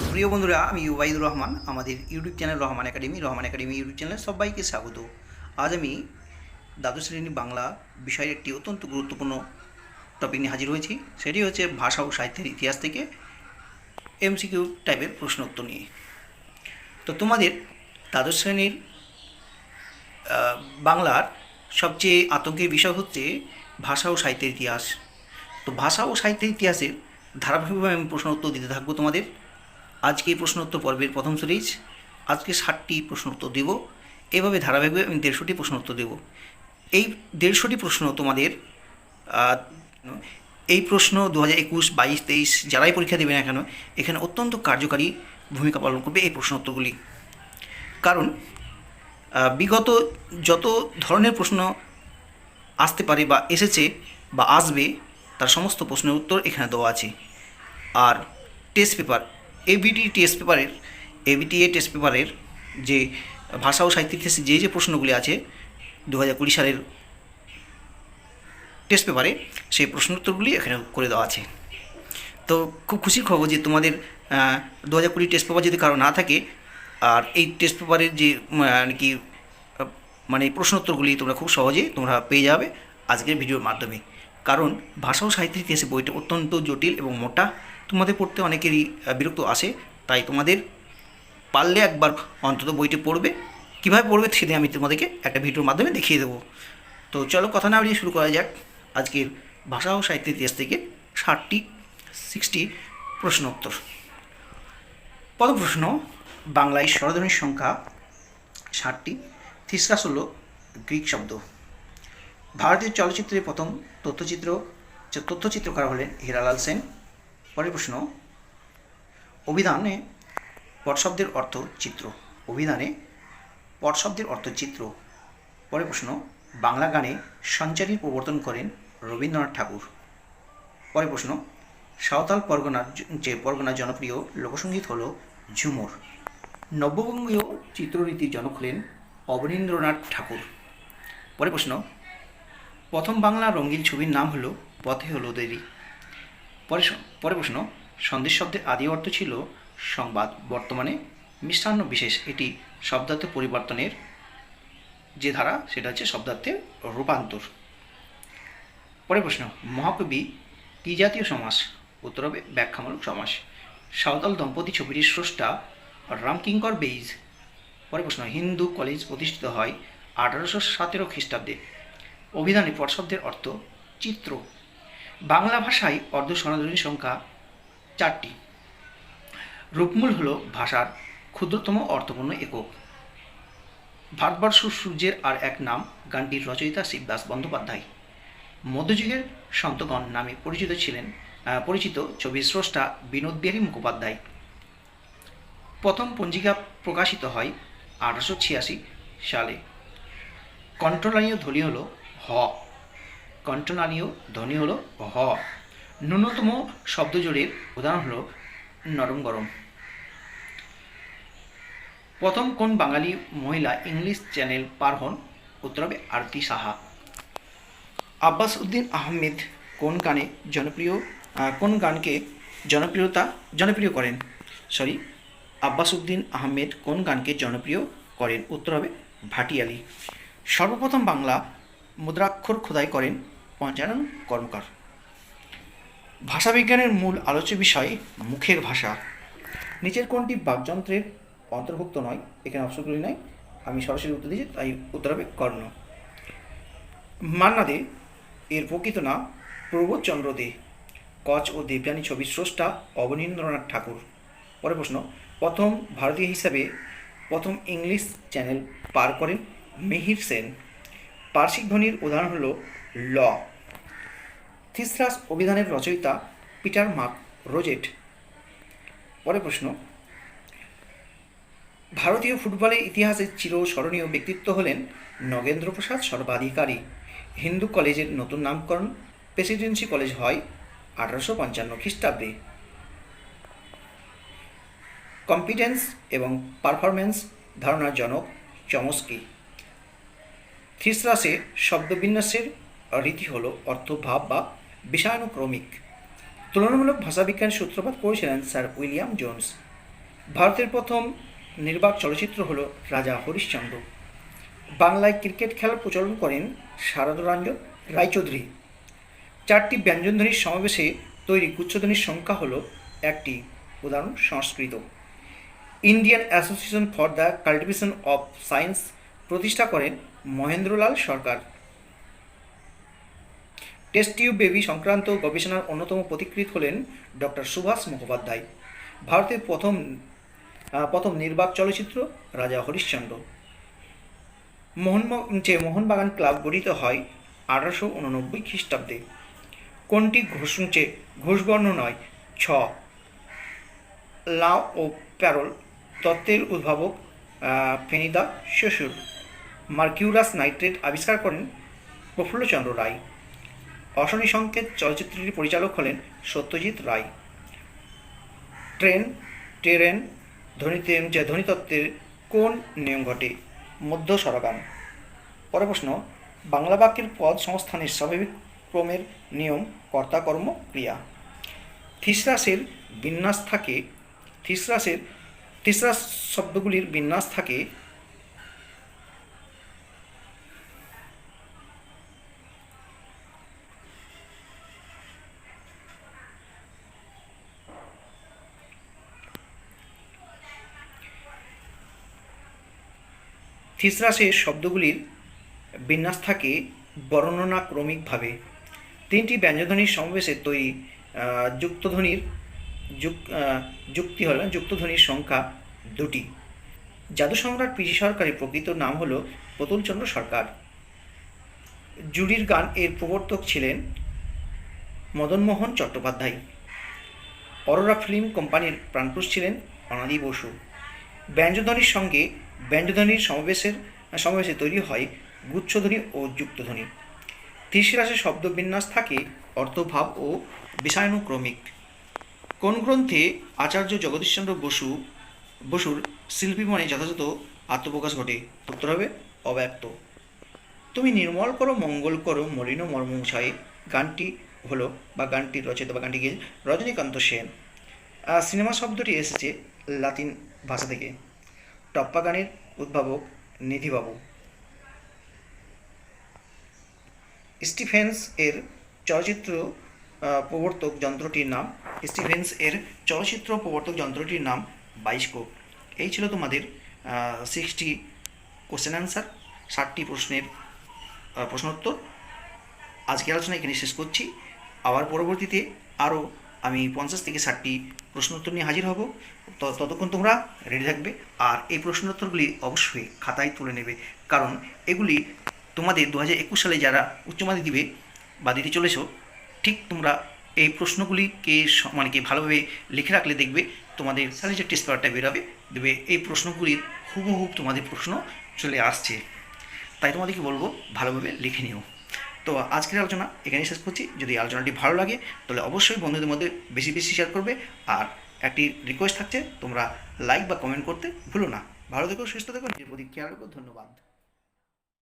প্রিয় বন্ধুরা, আমি ওবাইদুর রহমান। আমাদের YouTube channel Rahman academy YouTube চ্যানেলে সবাইকে স্বাগত। আজ আমি দ্বাদশ শ্রেণী বাংলা বিষয়ের একটি অত্যন্ত গুরুত্বপূর্ণ টপিক নিয়ে হাজির হয়েছি। সেটি হচ্ছে ভাষা ও সাহিত্যের ইতিহাস থেকে এমসিকিউ টাইপের প্রশ্ন উত্তর নিয়ে। তো তোমাদের দ্বাদশ শ্রেণীর বাংলার সবচেয়ে আতঙ্কের বিষয় হচ্ছে ভাষা ও সাহিত্যের ইতিহাস। তো ভাষা ও সাহিত্যের ইতিহাসের ধারাবাহিকভাবে আমি প্রশ্ন উত্তর দিতে থাকবো তোমাদের। আজকে এই প্রশ্ন উত্তর পর্বের প্রথম সিরিজ। আজকে 60টি প্রশ্ন উত্তর দেব। এভাবে ধারাবাহিকভাবে আমি 150টি প্রশ্ন উত্তর দেব। এই 150টি প্রশ্ন তোমাদের এই প্রশ্ন 2021, 22, 23 যারাই পরীক্ষা দেবে না কেন, এখানে অত্যন্ত কার্যকারী ভূমিকা পালন করবে এই প্রশ্ন উত্তরগুলি। কারণ বিগত যত ধরনের প্রশ্ন আসতে পারে বা এসেছে বা আসবে, তার সমস্ত প্রশ্নের উত্তর এখানে দেওয়া আছে। আর টেস্ট পেপার এবিটিএ টেস্ট পেপারের যে ভাষা ও সাহিত্য ইতিহাসে যে প্রশ্নগুলি আছে 2020 সালের টেস্ট পেপারে, সেই প্রশ্ন উত্তরগুলি এখানে করে দেওয়া আছে। তো খুব খুশির খবর যে তোমাদের 2020 টেস্ট পেপার যদি কারো না থাকে, আর এই টেস্ট পেপারের যে কি মানে প্রশ্ন উত্তরগুলি তোমরা খুব সহজে তোমরা পেয়ে যাবে আজকের ভিডিওর মাধ্যমে। কারণ ভাষা ও সাহিত্যের ইতিহাসে বইটা অত্যন্ত জটিল এবং মোটা, তোমাদের পড়তে অনেকেরই বিরক্ত আসে। তাই তোমাদের পারলে একবার অন্তত বইটি পড়বে। কীভাবে পড়বে সেদিন আমি তোমাদেরকে একটা ভিডিওর মাধ্যমে দেখিয়ে দেবো। তো চলো কথা না বাড়িয়ে শুরু করা যাক আজকের ভাষা ও সাহিত্যের ইতিহাস থেকে 60 প্রশ্ন উত্তর। প্রথম প্রশ্ন, বাংলায় স্বরধ্বনির সংখ্যা 60টি। থিসরাস হল গ্রিক শব্দ। ভারতীয় চলচ্চিত্রের প্রথম তথ্যচিত্রকার হলেন হীরালাল সেন। পরের প্রশ্ন, অভিধানে পট শব্দের অর্থ চিত্র। পরের প্রশ্ন, বাংলা গানে সঞ্চারীর প্রবর্তন করেন রবীন্দ্রনাথ ঠাকুর। পরের প্রশ্ন, সাঁওতাল পরগনার জনপ্রিয় লোকসঙ্গীত হল ঝুমুর। নব্যবঙ্গীয় চিত্ররীতির জনক হলেন অবনীন্দ্রনাথ ঠাকুর। পরের প্রশ্ন, প্রথম বাংলা রঙিন ছবির নাম হলো পথে হলো দেরি। পরের প্রশ্ন, সন্দেশ শব্দের আদি অর্থ ছিল সংবাদ, বর্তমানে মিষ্টান্ন বিশেষ। এটি শব্দার্থ পরিবর্তনের যে ধারা, সেটা হচ্ছে শব্দার্থের রূপান্তর। পরের প্রশ্ন, মহাকবি কি জাতীয় সমাস? উত্তর হবে ব্যাখ্যামূলক সমাস। সাঁওতাল দম্পতি ছবিটির স্রষ্টা রামকিঙ্কর বেইজ। পরের প্রশ্ন, হিন্দু কলেজ প্রতিষ্ঠিত হয় 1817 খ্রিস্টাব্দে। অভিধানে পট শব্দের অর্থ চিত্র। বাংলা ভাষায় অর্ধ স্বরধ্বনির সংখ্যা 4টি। রূপমূল হল ভাষার ক্ষুদ্রতম অর্থপূর্ণ একক। ভারতবর্ষ সূর্যের আর এক নাম গানটির রচয়িতা শিবদাস বন্দ্যোপাধ্যায়। মধ্যযুগের সন্তগণ নামে পরিচিত ছবির স্রষ্টা বিনোদ বিহারী মুখোপাধ্যায়। প্রথম পঞ্জিকা প্রকাশিত হয় 1886 সালে। কণ্ঠনালীয় ধ্বনি হল হ। ন্যূনতম শব্দজোড়ের উদাহরণ হল নরম গরম। প্রথম কোন বাঙালি মহিলা ইংলিশ চ্যানেল পার হন? উত্তর হবে আরতি সাহা। আব্বাস উদ্দিন আহমেদ কোন গানকে জনপ্রিয় করেন? উত্তর হবে ভাটিয়ালি। সর্বপ্রথম বাংলা মুদ্রাক্ষর খোদাই করেন পঞ্চানন কর্মকার। ভাষাবিজ্ঞানের মূল আলোচ্য বিষয় মুখের ভাষা। নিচের কোনটি বাকযন্ত্রের অন্তর্ভুক্ত নয়? এখানে অপশনগুলি নয়, আমি সরাসরি উত্তর দিয়েছি, তাই উত্তর হবে কর্ণ। মান্না দে এর প্রকৃত নাম প্রবোধচন্দ্র দে। কচ ও দেবযানী ছবির স্রষ্টা অবনীন্দ্রনাথ ঠাকুর। পরের প্রশ্ন, প্রথম ভারতীয় হিসাবে প্রথম ইংলিশ চ্যানেল পার করেন মিহির সেন। পার্শ্বিক ধ্বনির উদাহরণ হল ল। থিসরাস অভিধানের রচয়িতা পিটার মার্ক রোজেট। পরের প্রশ্ন, ভারতীয় ফুটবলের ইতিহাসে চিরস্মরণীয় ব্যক্তিত্ব হলেন নগেন্দ্র প্রসাদ সর্বাধিকারী। হিন্দু কলেজের নতুন নামকরণ প্রেসিডেন্সি কলেজ হয় 1855 খ্রিস্টাব্দে। কম্পিটেন্স এবং পারফরম্যান্স ধারণার জনক চমস্কি। থিসরাসে শব্দবিন্যাসের রীতি হল অর্থভাব বা বিষয়ানুক্রমিক। তুলনামূলক ভাষাবিজ্ঞানের সূত্রপাত করেছিলেন স্যার উইলিয়াম জোন্স। ভারতের প্রথম নির্বাক চলচ্চিত্র হল রাজা হরিশ্চন্দ্র। বাংলায় ক্রিকেট খেলার প্রচলন করেন শারদারঞ্জন রায়চৌধুরী। 4টি ব্যঞ্জনধ্বনির সমাবেশে তৈরি গুচ্ছধ্বনির সংখ্যা হল 1টি। উদাহরণ Sanskrit. Indian Association for the Cultivation of Science প্রতিষ্ঠা করেন Mahendralal Sarkar. Test tube baby সংক্রান্ত গবেষণার অন্যতম পথিকৃৎ হলেন ডক্টর সুভাষ মুখোপাধ্যায়। ভারতের প্রথম নির্বাক চলচ্চিত্র রাজা হরিশ্চন্দ্র। মোহনবাগান ক্লাব গঠিত হয় 1889 খ্রিস্টাব্দে। কোনটি ঘোষবর্ণ নয়? ছ। লা ও প্যারোল তত্ত্বের উদ্ভাবক ফেনিদা শ্বশুর। মার্কিউরাস নাইট্রেট আবিষ্কার করেন প্রফুল্লচন্দ্র রায়। অশনি সংকেত চলচ্চিত্রটির পরিচালক হলেন সত্যজিৎ রায়। টেরেন ধ্বনিতত্ত্বের কোন নিয়ম ঘটে? মধ্য স্বরগান। পরের প্রশ্ন, বাংলা বাক্যের পদ সংস্থানের স্বাভাবিক ক্রমের নিয়ম কর্তা কর্ম ক্রিয়া। থিসরাসের বিন্যাস থাকে থিসরাস শব্দগুলির বিন্যাস থাকে থিসরাসের শব্দগুলির বিন্যাস থাকে বর্ণনাক্রমিকভাবে। 3টি ব্যঞ্জনধ্বনির সমাবেশে তৈরি যুক্তধ্বনির সংখ্যা 2টি। জাদু সম্রাট পিসি সরকারের প্রকৃত নাম হল প্রতুলচন্দ্র সরকার। জুরির গান এর প্রবর্তক ছিলেন মদনমোহন চট্টোপাধ্যায়। অরোরা ফিল্ম কোম্পানির প্রাণপুরুষ ছিলেন অনাদি বসু। ব্যঞ্জনধ্বনির সঙ্গে ব্যঞ্জনধ্বনির সমাবেশে তৈরি হয় গুচ্ছধ্বনি ও যুক্তধ্বনি। থিসরাসের শব্দবিন্যাস থাকে অর্থভাব ও বিষয়ানুক্রমিক। কোন গ্রন্থে আচার্য জগদীশচন্দ্র বসুর শিল্পী মনে যথাযথ আত্মপ্রকাশ ঘটে? উত্তর হবে অব্যক্ত। তুমি নির্মল করো মঙ্গল করো মলিন মর্মমুছায়ে গানটি হলো বা গানটির রচয়িতা বা গানটি গিয়ে রজনীকান্ত সেন। সিনেমা শব্দটি এসেছে লাতিন ভাষা থেকে। টপ্পা গানের উদ্ভাবক নিধিবাবু। স্টিফেন্স এর চলচ্চিত্র প্রবর্তক যন্ত্রটির নাম বাইস্কোপ। এই ছিল তোমাদের 60 কোশ্চেন অ্যান্সার, 60টি প্রশ্নের প্রশ্নোত্তর। আজকের আলোচনা এখানে শেষ করছি। আবার পরবর্তীতে আরও আমি 50 থেকে 60টি প্রশ্নোত্তর নিয়ে হাজির হব। ততক্ষণ তোমরা রেডি থাকবে। আর এই প্রশ্নোত্তরগুলি অবশ্যই খাতায় তুলে নেবে, কারণ এগুলি তোমাদের 2021 সালে যারা উচ্চ মাধ্যমিক দিবে বা দিতে চলেছ, ঠিক তোমরা এই প্রশ্নগুলিকে ভালোভাবে লিখে রাখলে দেখবে তোমাদের সালে যে টেস্ট পেপারটা বেরোবে দেবে এই প্রশ্নগুলির হুবহু তোমাদের প্রশ্ন চলে আসছে। তাই তোমাদেরকে বলবো ভালোভাবে লিখে নিও। তো আজকের আলোচনা এখানেই শেষ করছি। যদি আলোচনাটি ভালো লাগে তাহলে অবশ্যই বন্ধুদের মধ্যে বেশি বেশি শেয়ার করবে। আর একটি রিকোয়েস্ট থাকছে, তোমরা লাইক বা কমেন্ট করতে ভুলো না। ভালো থেকো, সুস্থ থেকো, নিজের প্রতি খেয়াল রাখো। ধন্যবাদ।